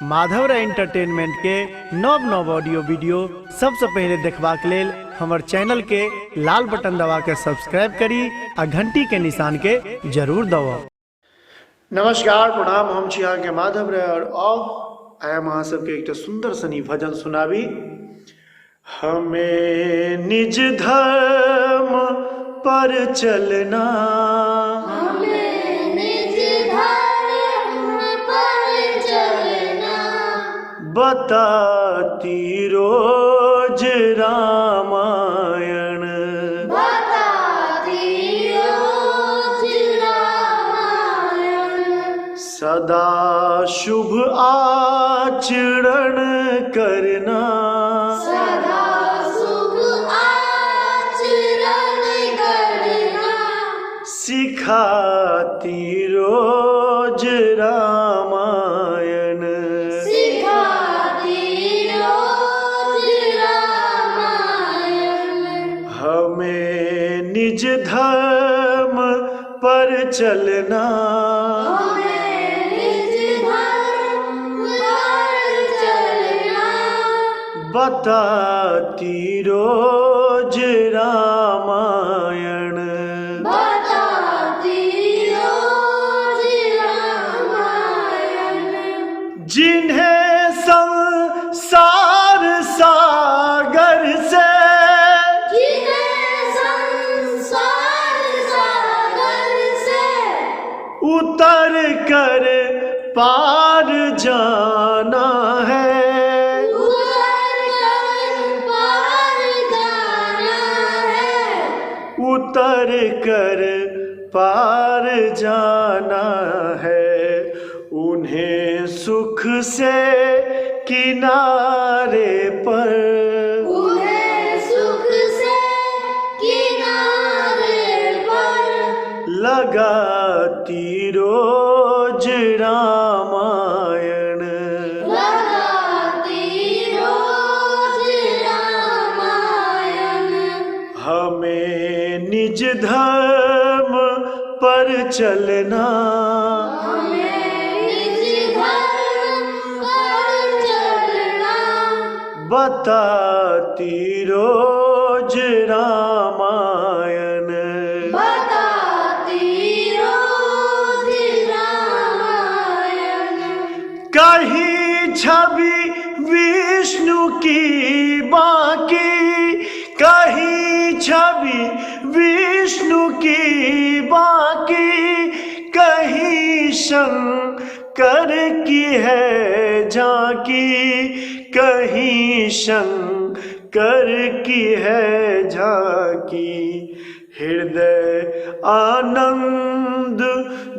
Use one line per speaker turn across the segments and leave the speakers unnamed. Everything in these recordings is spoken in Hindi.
माधव एंटरटेनमेंट के नव नव ऑडियो वीडियो सबसे पहले देखबाक लेल हमर चैनल के लाल बटन दबा के सब्सक्राइब करी आ घंटी के निशान के जरूर दबाओ। नमस्कार प्रणाम, हम छी अहाँ के माधव रे और आइ हम अहाँ सबके एक सुंदर सनी भजन सुनाबी। हमें निज धर्म पर चलना, बताती रोज रामायण, सदा शुभ आचरण करना, सिखाती रोज रामायण, हमें निज धर्म पर चलना, बताती रोज रामायण, जिन्हें संसार सागर से उतर कर पार जाना है, उतर कर पार जाना है, उन्हें सुख से किनारे पर, लगाती रोज रामायण, हमें निज धर्म पर चलना, बताती रोज रामायण, कहीं छवि विष्णु की बाकी, कहीं छवि विष्णु की बाकी, कहीं शंकर की है झांकी, कहीं शंकर की है झांकी, हृदय आनंद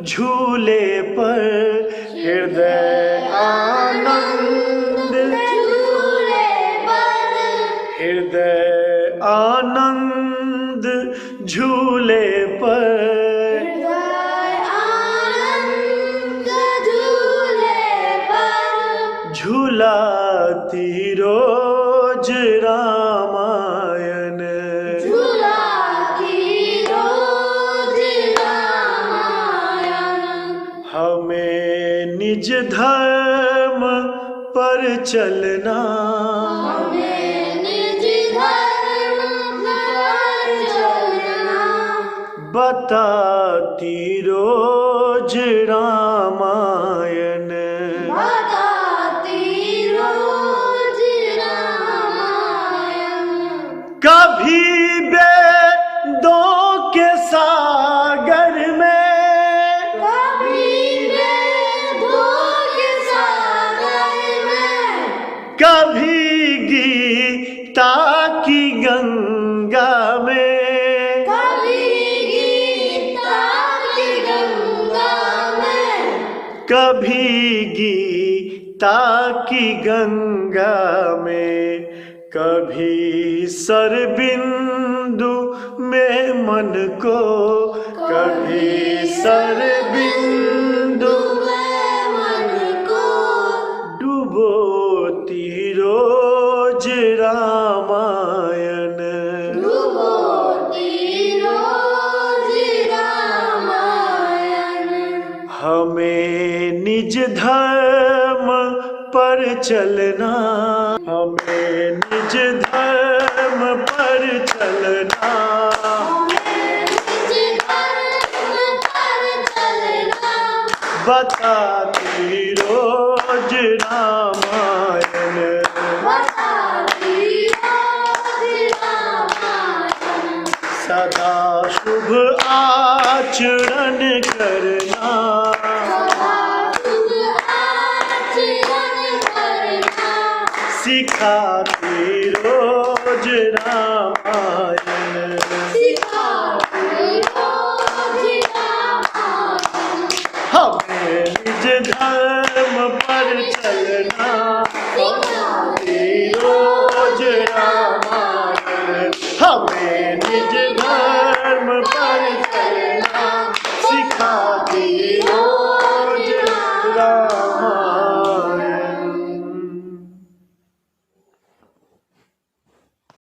झूले पर, हृदय आनंद झूले पर, हृदय आनंद झूले पर, झूलाती रोज रामायण, हमें निज धर्म पर चलना, बताती रोज रामायण, कभी वेदों के सागर में, कभी गीता की गंगा में, कभी गीता की गंगा में, कभी सरबिंदु में मन को, कभी सरबिंदु में मन को, डुबोती रोज रामायण, हमें निज धर्म पर चलना, हमें निज धर्म पर चलना, बताती रोज रामायण, सदा शुभ आचरण करना, सिखाती रोज रामायण, हमें निज धर्म पर चलना,